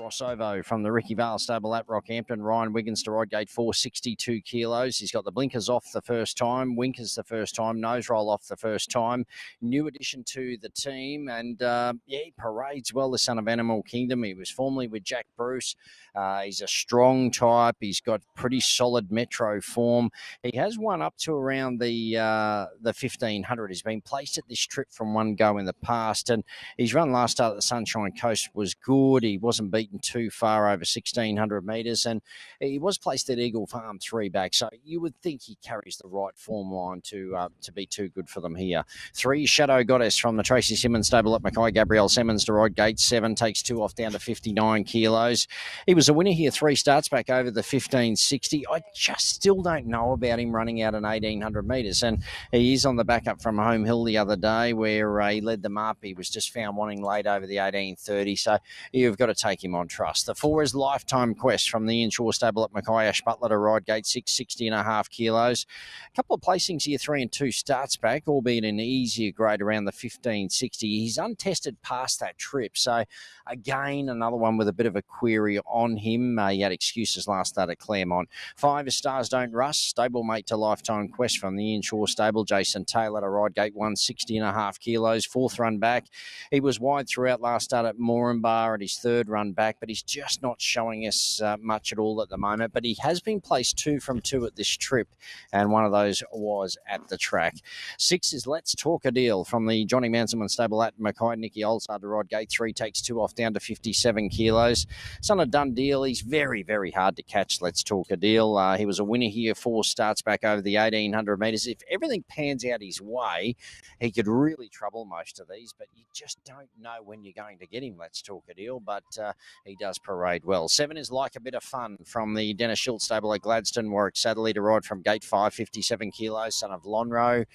Rosovo from the Ricky Vale stable at Rockhampton. Ryan Wiggins to ride gate 4, 62 kilos. He's got the blinkers off the first time, winkers the first time, nose roll off the first time. New addition to the team, and he parades well, the son of Animal Kingdom. He was formerly with Jack Bruce. He's a strong type. He's got pretty solid metro form. He has won up to around the 1500. He's been placed at this trip from one go in the past, and his run last start at the Sunshine Coast was good. He wasn't beaten too far over 1600 metres, and he was placed at Eagle Farm 3 back. So you would think he carries the right form line to be too good for them here. 3, Shadow Goddess from the Tracy Simmons stable at Mackay. Gabrielle Simmons to ride gate 7, takes 2 off down to 59 kilos. He was a winner here 3 starts back over the 1560. I just still don't know about him running out an 1800 metres, and he is on the backup from Home Hill the other day where he led them up. He was just found wanting late over the 1830, so you've got to take him on trust. The 4 is Lifetime Quest from the Inshore stable at Mackay. Ash Butler to ride gate 6, 60.5 kilos. A couple of placings here, 3 and 2 starts back, albeit an easier grade around the 1560. He's untested past that trip, so again, another one with a bit of a query on him. He had excuses last start at Claremont. 5 is Stars Don't Rust, stablemate to Lifetime Quest from the Inshore stable. Jason Taylor to ride gate 1, 60.5 kilos. 4th run back. He was wide throughout last start at Moranbah at his 3rd run back, but he's just not showing us much at all at the moment. But he has been placed 2 from 2 at this trip, and one of those was at the track. 6 is Let's Talk a Deal from the Johnny Manselman stable at Mackay. Nicky Olsard to ride gate 3, takes 2 off down to 57 kilos. Son of Done Deal. He's very, very hard to catch. Let's Talk a Deal. He was a winner here 4 starts back over the 1800 metres. If everything pans out his way, he could really trouble most of these, but you just don't know when you're going to get him. Let's Talk a Deal, but he does parade well. 7 is Like a Bit of Fun from the Dennis Schultz stable at Gladstone. Warwick Sadlerly to ride from gate 5, 57 kilos, son of Lonro.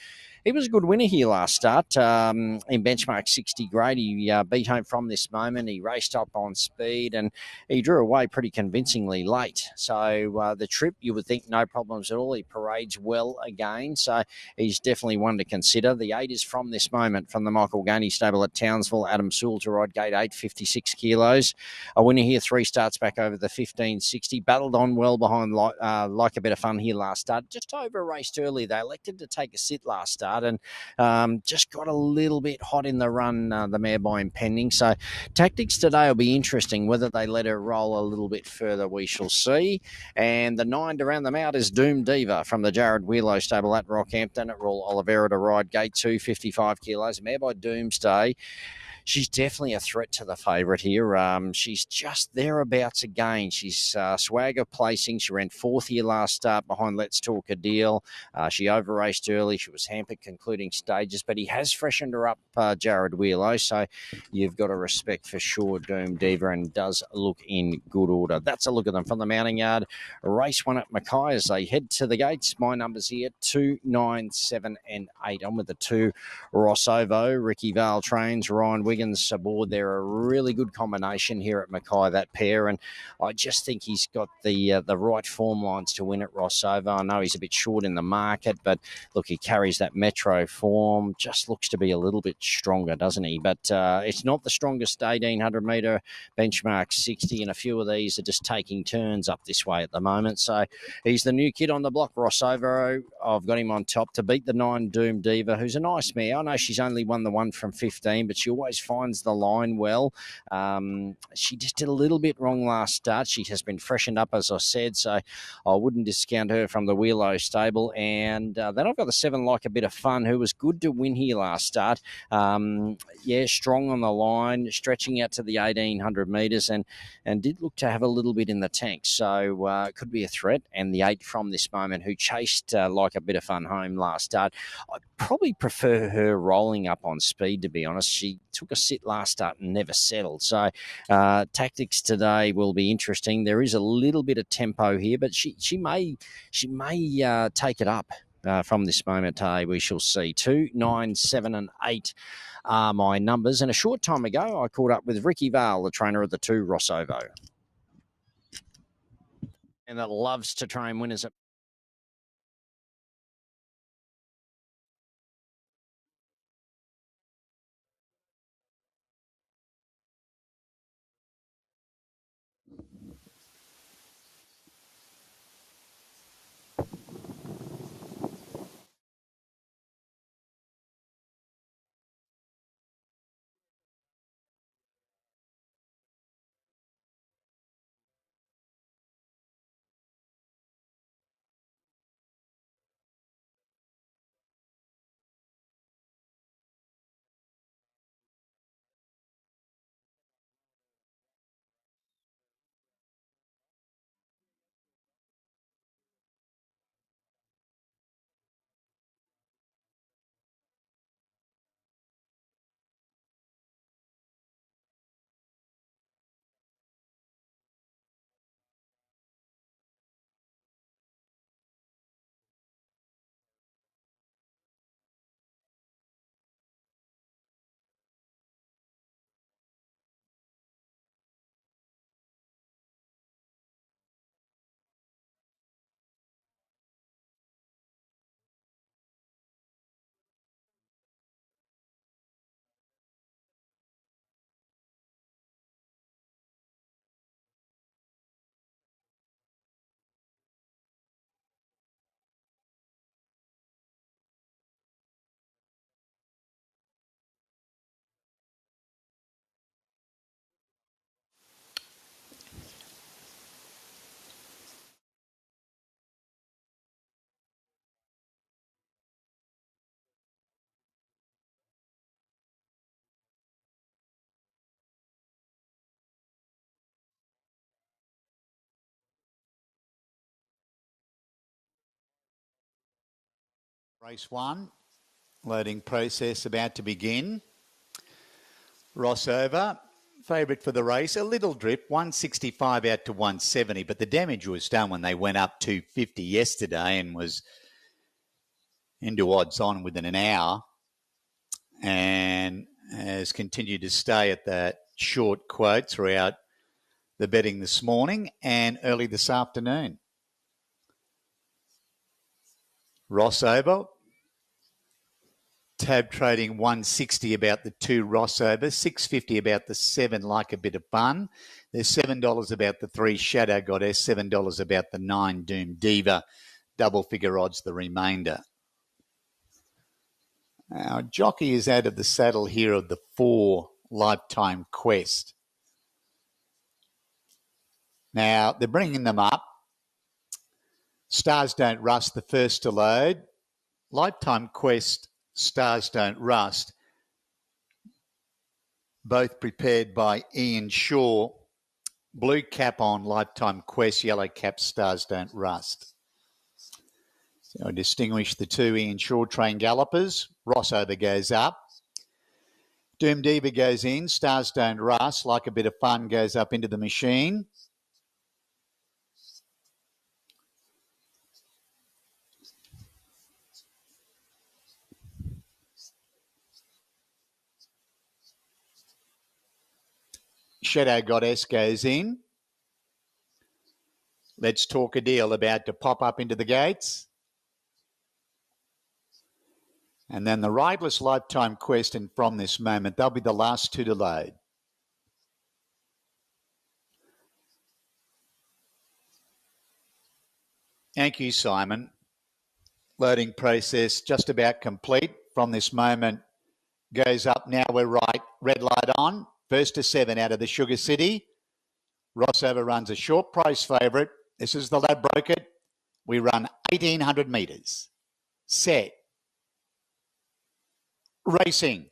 He was a good winner here last start in benchmark 60 grade. He beat home from this moment. He raced up on speed and he drew away pretty convincingly late. So the trip, you would think no problems at all. He parades well again. So he's definitely one to consider. The 8 is From This Moment from the Michael Gainey stable at Townsville. Adam Sewell to ride gate 8, 56 kilos. A winner here 3 starts back over the 1560. Battled on well behind Like a Bit of Fun here last start. Just over raced early. They elected to take a sit last start and just got a little bit hot in the run, the mare by impending. So tactics today will be interesting. Whether they let her roll a little bit further, we shall see. And the 9 to round them out is Doom Diva from the Jared Wheelow stable at Rockhampton. At Royal Oliveira to ride gate 2, 55 kilos. Mare by Doomsday. She's definitely a threat to the favourite here. She's just thereabouts again. She's swagger placing. She ran 4th here last start behind Let's Talk a Deal. She over-raced early. She was hampered concluding stages, but he has freshened her up, Jared Wheelow, so you've got to respect for sure Doom Diva, and does look in good order. That's a look at them from the mounting yard. Race 1 at Mackay as they head to the gates. My numbers here, 2, 9, 7 and 8. On with the 2, Rosovo, Ricky Vale trains, Ryan Wiggins aboard. They're a really good combination here at Mackay, that pair, and I just think he's got the right form lines to win at Rosovo. I know he's a bit short in the market, but look, he carries that metro form. Just looks to be a little bit stronger, doesn't he? But it's not the strongest 1800 metre benchmark 60, and a few of these are just taking turns up this way at the moment. So he's the new kid on the block, Rosovo. I've got him on top to beat the 9 Doom Diva, who's a nice mare. I know she's only won the 1 from 15, but she always finds the line well. She just did a little bit wrong last start. She has been freshened up, as I said, so I wouldn't discount her from the Wheelow stable. And then I've got the 7 Like a Bit of Fun, who was good to win here last start. Strong on the line, stretching out to the 1800 metres, and did look to have a little bit in the tank. So it could be a threat. And the 8 From This Moment, who chased Like a Bit of Fun home last start. I probably prefer her rolling up on speed, to be honest. She took a sit last start and never settled. So tactics today will be interesting. There is a little bit of tempo here, but she may take it up from this moment. We shall see. 2, 9, 7 and 8 are my numbers. And a short time ago, I caught up with Ricky Vale, the trainer of the 2 Rosovo, and that loves to train winners at Race 1, loading process about to begin. Rosovo, favourite for the race, a little drip, 165 out to 170, but the damage was done when they went up 250 yesterday and was into odds on within an hour and has continued to stay at that short quote throughout the betting this morning and early this afternoon. Rosovo, tab trading 160 about the 2 Rosovo, 650 about the 7 Leica Bita Fun. There's $7 about the 3 Shadow Goddess, $7 about the 9 Doom Diva. Double figure odds the remainder. Our jockey is out of the saddle here of the 4 Lifetime Quest. Now, they're bringing them up. Stars Don't Rust, the first to load. Lifetime Quest, Stars Don't Rust, both prepared by Ian Shaw. Blue cap on Lifetime Quest, yellow cap Stars Don't Rust. So I distinguish the 2 Ian Shaw train gallopers. Rosovo goes up. Doom Diva goes in. Stars Don't Rust, Like a Bit of Fun, goes up into the machine. Shadow Goddess goes in. Let's Talk a Deal about to pop up into the gates. And then the Rideless Lifetime Quest, and from this moment, they'll be the last 2 to load. Thank you, Simon. Loading process just about complete. From this moment, goes up. Now we're right. Red light on. First to 7 out of the Sugar City. Rosovo runs a short price favourite. This is the Ladbroke. We run 1,800 metres. Set. Racing.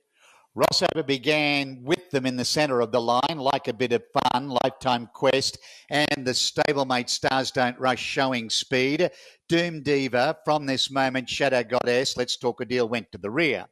Rosovo began with them in the centre of the line, Like a Bit of Fun, Lifetime Quest, and the stablemate Stars Don't Rush showing speed. Doom Diva, from this moment, Shadow Goddess, Let's Talk a Deal, went to the rear.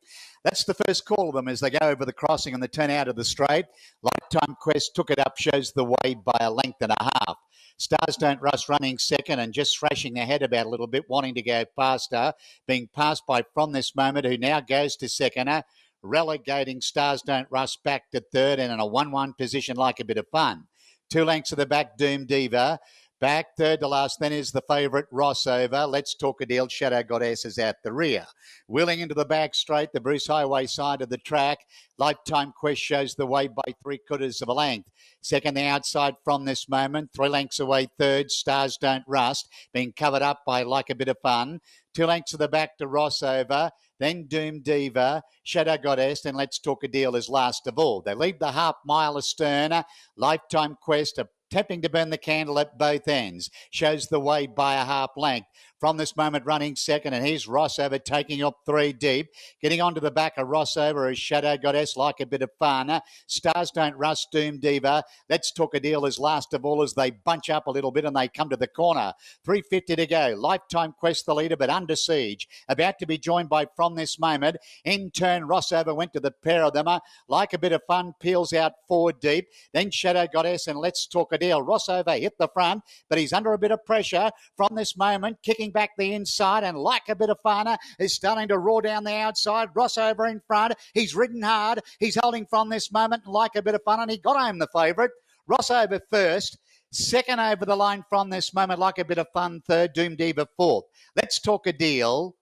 That's the first call of them as they go over the crossing and the turn out of the straight. Lifetime Quest took it up, shows the way by a length and a half. Stars Don't Rust running second and just thrashing their head about a little bit, wanting to go faster, being passed by From This Moment, who now goes to second, relegating Stars Don't Rust back to third and in a 1-1 position, Like a Bit of Fun. 2 lengths of the back, Doom Diva. Back third to last, then is the favourite, Rosovo. Let's Talk a Deal, Shadow Goddess is at the rear. Wheeling into the back straight, the Bruce Highway side of the track. Lifetime Quest shows the way by 3/4 of a length. Second, the outside, From This Moment. 3 lengths away, third, Stars Don't Rust, being covered up by Like a Bit of Fun. 2 lengths of the back to Rosovo. Then Doom Diva, Shadow Goddess, and Let's Talk a Deal is last of all. They leave the half mile astern. Lifetime Quest attempting to burn the candle at both ends. Shows the way by a half length. From This Moment running second, and here's Rosovo taking up 3 deep. Getting onto the back of Rosovo is Shadow Goddess, Like a Bit of Fun. Stars Don't Rust, Doom Diva. Let's Talk a Deal is last of all as they bunch up a little bit and they come to the corner. 3:50 to go. Lifetime Quest the leader, but under siege. About to be joined by From This Moment. In turn, Rosovo went to the pair of them. Like a Bit of Fun peels out 4 deep. Then Shadow Goddess and Let's Talk a Deal. Rosovo hit the front, but he's under a bit of pressure. From This Moment, kicking back the inside, and Like a Bit of Fun is starting to roar down the outside. Rosovo in front. He's ridden hard. He's holding From This Moment, Like a Bit of Fun, and he got home the favourite. Rosovo first. Second over the line, From This Moment, Like a Bit of Fun third. Doom Diva fourth. Let's Talk a Deal.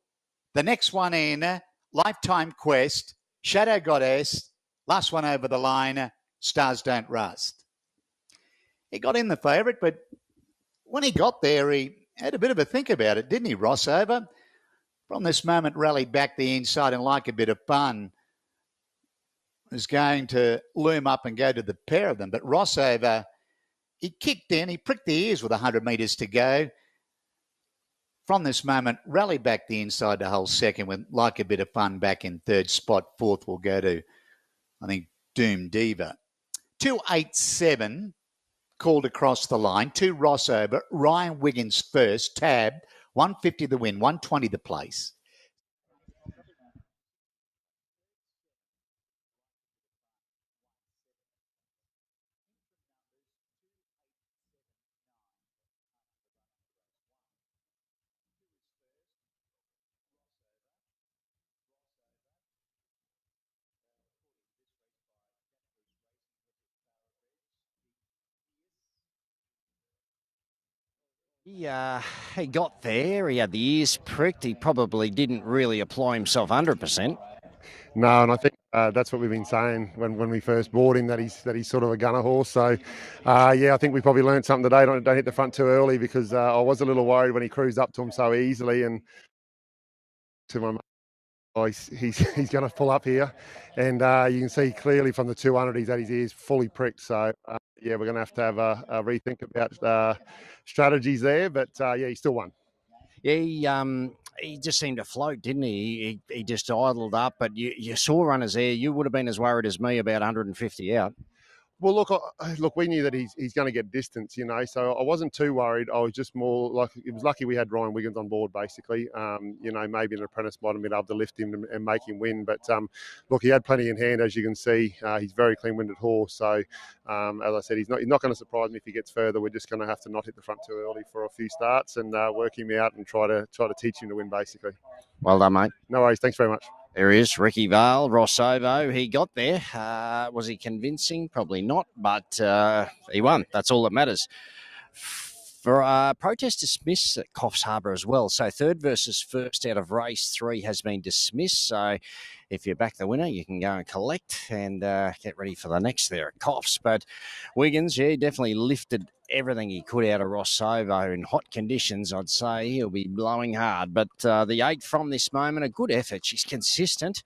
The next one in, Lifetime Quest, Shadow Goddess. Last one over the line, Stars Don't Rust. He got in the favourite, but when he got there, he had a bit of a think about it, didn't he, Rosovo? From This Moment, rallied back the inside and Like a Bit of Fun was going to loom up and go to the pair of them. But Rosovo, he kicked in, he pricked the ears with 100 metres to go. From This Moment, rallied back the inside the whole second with Like a Bit of Fun back in third spot. Fourth will go to, I think, Doom Diva. 287 called across the line. 2 Rosovo, Ryan Wiggins first, tab, 150 the win, 120 the place. He got there. He had the ears pricked. He probably didn't really apply himself 100%. No, and I think that's what we've been saying when we first bought him, that he's sort of a gunner horse. So, yeah, I think we probably learned something today. Don't hit the front too early, because I was a little worried when he cruised up to him so easily. And to my he's going to pull up here, and you can see clearly from the 200 he's had his ears fully pricked. So, yeah, we're going to have a rethink about strategies there. But yeah, he still won. Yeah, he just seemed to float, didn't he? He just idled up, but you saw runners there. You would have been as worried as me about 150 out. Well, look, we knew that he's going to get distance, so I wasn't too worried. I was just more like, it was lucky we had Ryan Wiggins on board, basically. Maybe an apprentice might have been able to lift him and make him win. But, look, he had plenty in hand, as you can see. He's very clean-winded horse. So, as I said, he's not going to surprise me if he gets further. We're just going to have to not hit the front too early for a few starts and work him out and try to teach him to win, basically. Well done, mate. No worries. Thanks very much. There he is, Ricky Vale, Rosovo. He got there. Was he convincing? Probably not, but he won. That's all that matters. For protest dismissed at Coffs Harbour as well. So third versus first out of race 3 has been dismissed. So if you back the winner, you can go and collect and get ready for the next there at Coffs. But Wiggins, yeah, definitely lifted everything he could out of Rosovo in hot conditions. I'd say he'll be blowing hard. But the 8 from this moment, a good effort. She's consistent.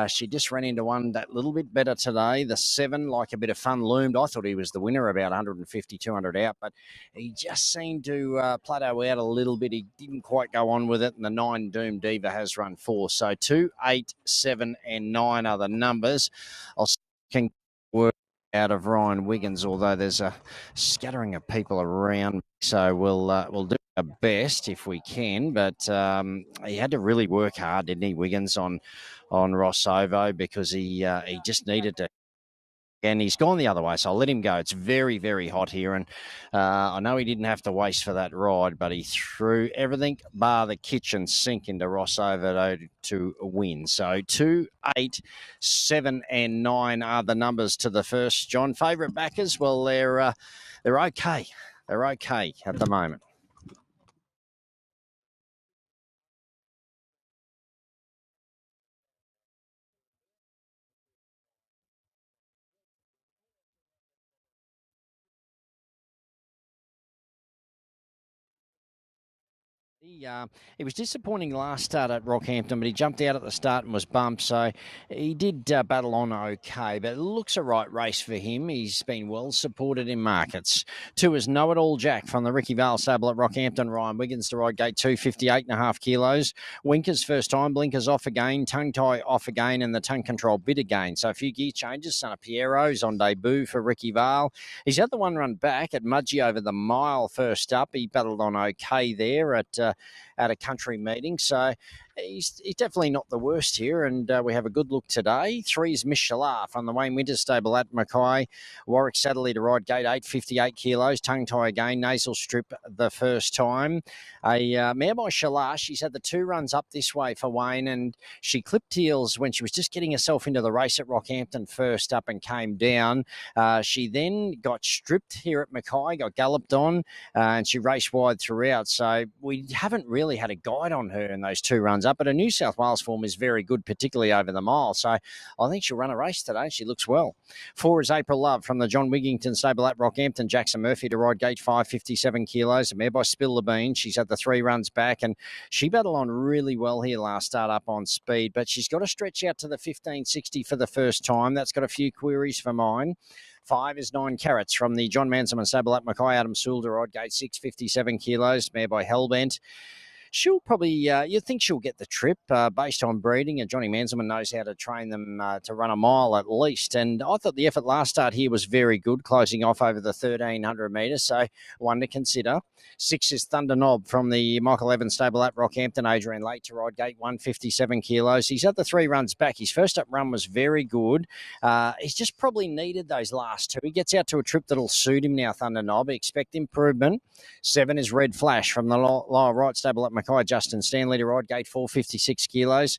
She just ran into one that little bit better today. The 7, like a bit of fun, loomed. I thought he was the winner about 150, 200 out, but he just seemed to plateau out a little bit. He didn't quite go on with it, and the 9 Doom Diva has run 4. So 2, 8, 7, and 9 are the numbers. I'll can work out of Ryan Wiggins, although there's a scattering of people around, so we'll do our best if we can. But he had to really work hard, didn't he, Wiggins, on Rosovo, because he just needed to. And he's gone the other way, so I'll let him go. It's very, very hot here, and I know he didn't have to waste for that ride, but he threw everything bar the kitchen sink into Rosovo to win. So 2, 8, 7, and 9 are the numbers to the first. John, favourite backers? Well, they're okay. They're okay at the moment. He was disappointing last start at Rockhampton, but he jumped out at the start and was bumped, so he did battle on okay, but it looks a right race for him. He's been well supported in markets. 2 is Knowitall Jack from the Ricky Vale stable at Rockhampton. Ryan Wiggins to ride gate 2, 58.5 kilos. Winkers first time, blinkers off again, tongue tie off again, and the tongue control bit again. So a few gear changes. Son of Piero's on debut for Ricky Vale. He's had the one run back at Mudgee over the mile first up. He battled on okay there at a country meeting. So he's definitely not the worst here, and we have a good look today. 3 is Miss Shalaf from the Wayne Winters stable at Mackay. Warwick Satterley to ride gate 8, 58 kilos. Tongue tie again, nasal strip the first time. A mare by Shalaf. She's had the 2 runs up this way for Wayne, and she clipped heels when she was just getting herself into the race at Rockhampton first up and came down. She then got stripped here at Mackay, got galloped on, and she raced wide throughout. So we haven't really had a guide on her in those 2 runs up, but her New South Wales form is very good, particularly over the mile. So I think she'll run a race today. She looks well. 4 is April Love from the John Wigington stable at Rockhampton. Jackson Murphy to ride gate 5, 57 kilos. A mare by Spill the Bean. She's had the 3 runs back, and she battled on really well here last start up on speed, but she's got to stretch out to the 1560 for the first time. That's got a few queries for mine. 5 is 9 Carrots from the John Manselman stable at Mackay. Adam Sewell to ride gate 6, 57 kilos. Mare by Hellbent. She'll probably, you think she'll get the trip based on breeding, and Johnny Manselman knows how to train them to run a mile at least. And I thought the effort last start here was very good, closing off over the 1,300 metres, so one to consider. 6 is Thunder Knob from the Michael Evans stable at Rockhampton. Adrian Late to ride gate 157 kilos. He's had the 3 runs back. His first up run was very good. He's just probably needed those last 2. He gets out to a trip that'll suit him now, Thunder Knob. Expect improvement. 7 is Red Flash from the lower right stable at Mackay. Justin Stanley to ride gate 4, 56 kilos.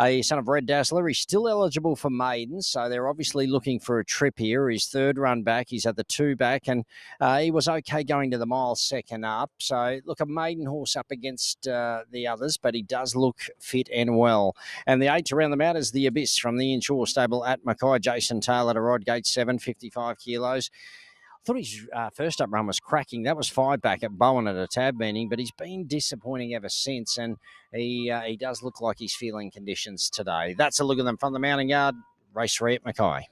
a son of Red Dazzler. He's still eligible for maidens, so they're obviously looking for a trip here. His third run back, he's at the 2 back, and he was okay going to the mile second up. So, look, a maiden horse up against the others, but he does look fit and well. And the 8 to round them out is the Abyss from the Inshore stable at Mackay. Jason Taylor to ride gate 7, 55 kilos. I thought his first up run was cracking. That was 5 back at Bowen at a tab meeting, but he's been disappointing ever since, and he does look like he's feeling conditions today. That's a look at them from the mounting yard. Race 3 at Mackay.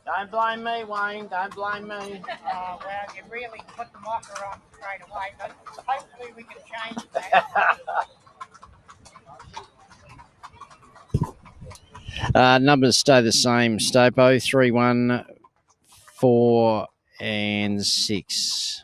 Don't blame me, Wayne. Don't blame me. Oh, well, you really put the mocker on straight away, but hopefully we can change that. Numbers stay the same, Stopo. 3, 1, 4, and 6.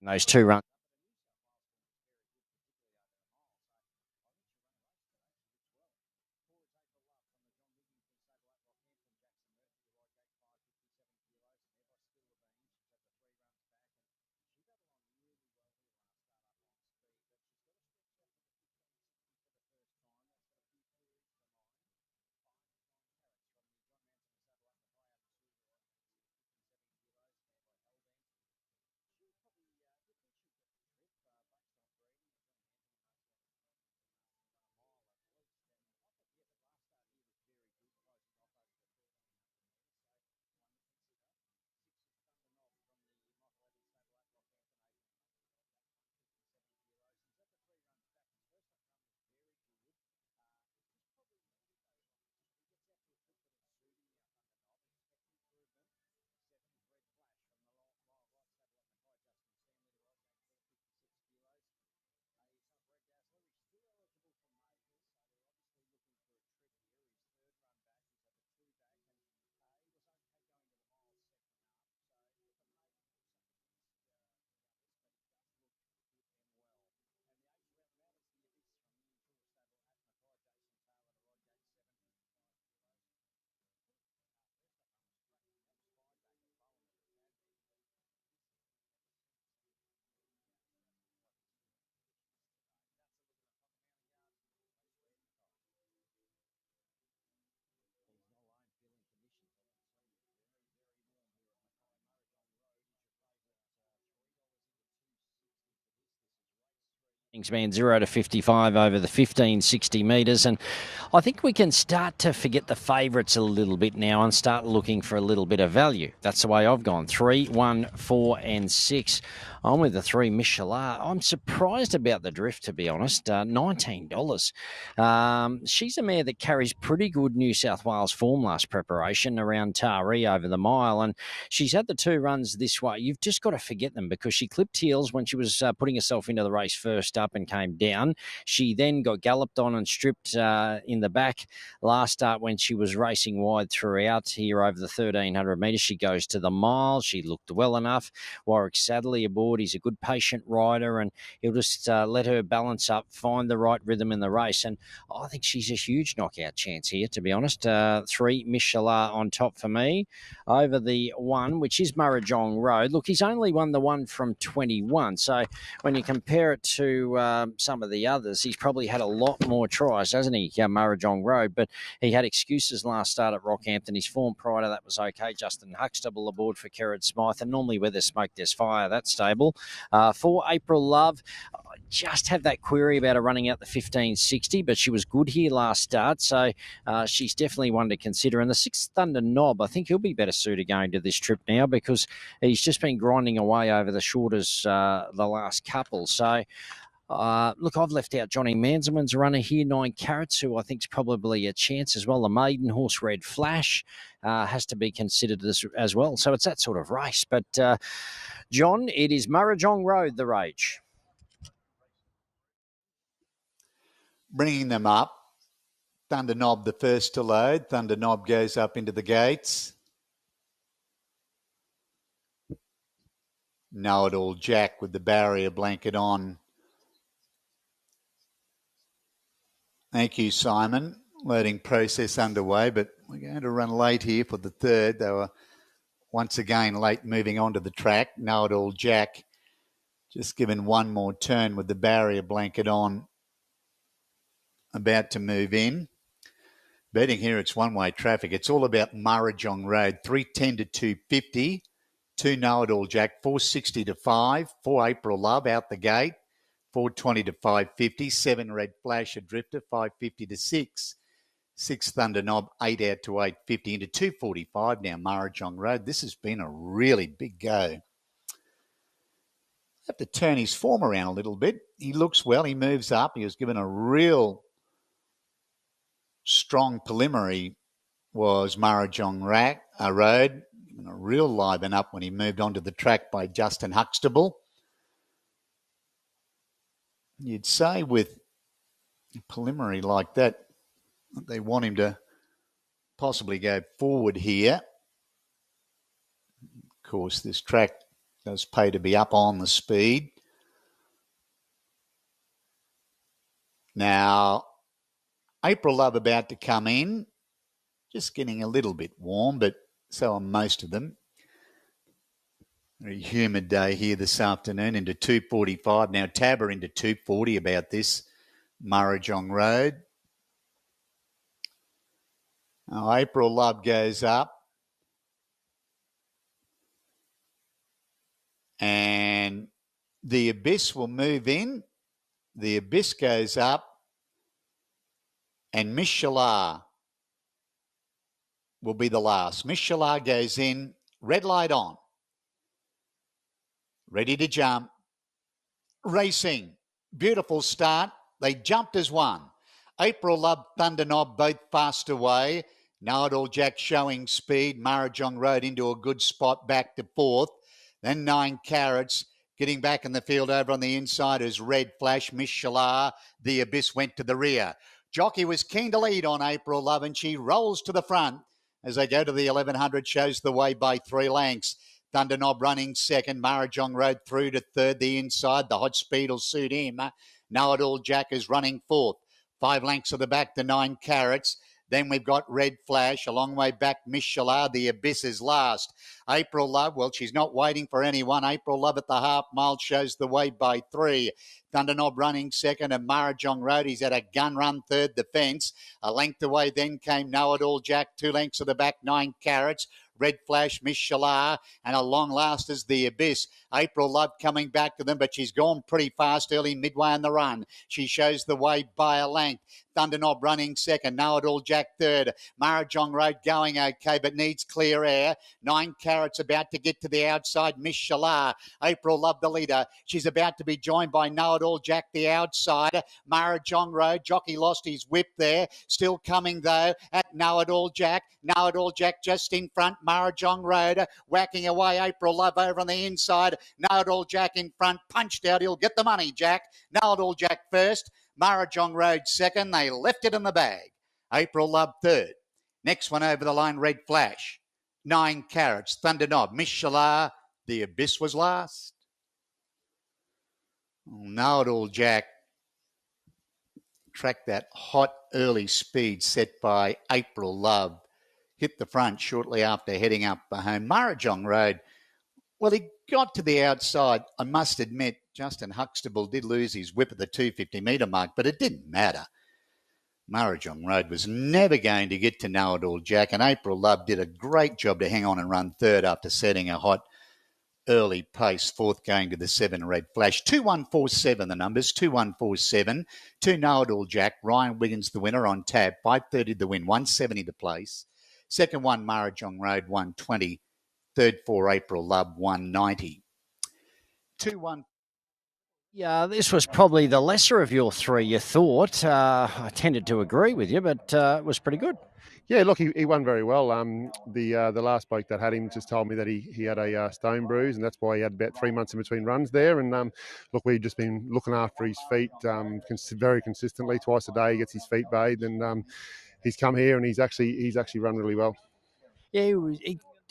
Those 2 runs. Span 0 to 55 over the 1560 metres, and I think we can start to forget the favourites a little bit now and start looking for a little bit of value. That's the way I've gone. 3, 1, 4 and 6. I'm with the 3 Michelin. I'm surprised about the drift, to be honest. $19. She's a mare that carries pretty good New South Wales form last preparation around Taree over the mile, and she's had the 2 runs this way. You've just got to forget them because she clipped heels when she was putting herself into the race first up and came down. She then got galloped on and stripped in the back last start when she was racing wide throughout here over the 1,300 metres. She goes to the mile. She looked well enough. Warwick Sadley aboard. He's a good patient rider, and he'll just let her balance up, find the right rhythm in the race. And I think she's a huge knockout chance here, to be honest. 3 Michelin on top for me. Over the 1, which is Murrajong Road. Look, he's only won the 1 from 21. So when you compare it to some of the others, he's probably had a lot more tries, hasn't he, Murrajong Road? But he had excuses last start at Rockhampton. His form prior to that was okay. Justin Huxtable aboard for Kerrod Smythe, and normally where there's smoke, there's fire, that stable. 4 April Love. I just have that query about her running out the 1560, but she was good here last start, so she's definitely one to consider. And the 6 Thunder Knob, I think he'll be better suited going to this trip now because he's just been grinding away over the shorters the last couple. So look, I've left out Johnny Manzelman's runner here, 9 Carats, who I think is probably a chance as well. The maiden horse, Red Flash, has to be considered as well. So it's that sort of race. But, John, it is Murrajong Road, the rage. Bringing them up. Thunder Knob the first to load. Thunder Knob goes up into the gates. Knowitall Jack with the barrier blanket on. Thank you, Simon. Loading process underway, but we're going to run late here for the 3rd. They were once again late moving onto the track. Knowitall Jack just given one more turn with the barrier blanket on. About to move in. Betting here, it's one-way traffic. It's all about Murrajong Road. 310 to 250. 2 Knowitall Jack. 460 to 5. 4 April Love out the gate. 420 to 550. 7 Red Flash, a drifter. 550 to 6. 6 Thunder Knob. 8 out to 850. Into 245 now, Murrajong Road. This has been a really big go. Have to turn his form around a little bit. He looks well. He moves up. He was given a real strong preliminary, was Murrajong Road. A real liven up when he moved onto the track by Justin Huxtable. You'd say with a preliminary like that, they want him to possibly go forward here. Of course, this track does pay to be up on the speed. Now, April Love about to come in. Just getting a little bit warm, but so are most of them. Very humid day here this afternoon into 245. Now Tabber into 240 about this Murrajong Road. Now April Love goes up. And the Abyss will move in. The Abyss goes up. And Michelin will be the last. Michelin goes in. Red light on. Ready to jump. Racing. Beautiful start. They jumped as one. April Love, Thunder Knob, both fast away. Knowitall Jack showing speed. Murrajong Road into a good spot back to 4th. Then 9 Carats getting back in the field over on the inside as Red Flash. Michelin, the Abyss went to the rear. Jockey was keen to lead on April Love, and she rolls to the front as they go to the 1100, shows the way by 3 lengths. Thunder Knob running second. Murrajong Road through to 3rd, the inside. The hot speed will suit him. Knowitall Jack is running 4th. 5 lengths of the back, the 9 Carats. Then we've got Red Flash, a long way back, Michelin, the Abyss is last. April Love, well, she's not waiting for anyone. April Love at the half mile shows the way by 3. Thunder Knob running second, and Murrajong Road, he's at a gun run 3rd, the fence. A length away then came Knowitall Jack, 2 lengths of the back, 9 Carats. Red Flash, Miss Shalar, and a long last is the Abyss. April Love coming back to them, but she's gone pretty fast early midway in the run. She shows the way by a length. Thunder Knob running second. Knowitall Jack third. Murrajong Road going okay, but needs clear air. 9 Carats about to get to the outside. Miss Shalar. April Love the leader. She's about to be joined by Knowitall Jack the outside. Murrajong Road. Jockey lost his whip there. Still coming though at Knowitall Jack. Knowitall Jack just in front. Murrajong Road whacking away. April Love over on the inside. Knowitall Jack in front. Punched out. He'll get the money, Jack. Knowitall Jack first. Murrajong Road second. They left it in the bag. April Love third. Next one over the line, Red Flash. 9 Carats. Thunder Knob. Miss Shalar. The Abyss was last. Knowitall Jack tracked that hot early speed set by April Love. Hit the front shortly after heading up home. Murrajong Road, well, he got to the outside. I must admit, Justin Huxtable did lose his whip at the 250-metre mark, but it didn't matter. Murrajong Road was never going to get to Knowitall Jack, and April Love did a great job to hang on and run third after setting a hot early pace, fourth going to the 7 Red Flash. 2147 the numbers, 2147. 2 Knowitall Jack. Ryan Wiggins the winner on tab, 530 the win, 170 the place. Second one, Murrajong Road, 120. Third for April Love, 190. 2-1. Yeah, this was probably the lesser of your three, you thought. I tended to agree with you, but it was pretty good. Yeah, look, he won very well. The last bloke that had him just told me that he had a stone bruise, and that's why he had about 3 months in between runs there. And look, we've just been looking after his feet very consistently. Twice a day, he gets his feet bathed, and he's come here and he's actually run really well. Yeah,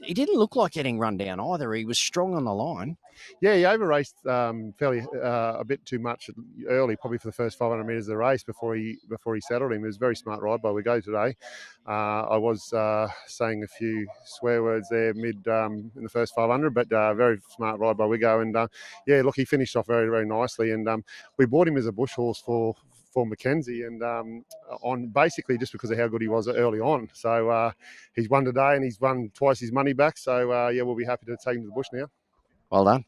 he didn't look like getting run down either. He was strong on the line. Yeah, he over-raced fairly a bit too much early, probably for the first 500 metres of the race before he settled him. It was a very smart ride by We Go today. I was saying a few swear words there in the first 500, but very smart ride by We Go. And yeah, look, he finished off very, very nicely. And we bought him as a bush horse for Mackenzie, and on basically just because of how good he was early on. So he's won today and he's won twice his money back. So yeah, we'll be happy to take him to the bush now. Well done.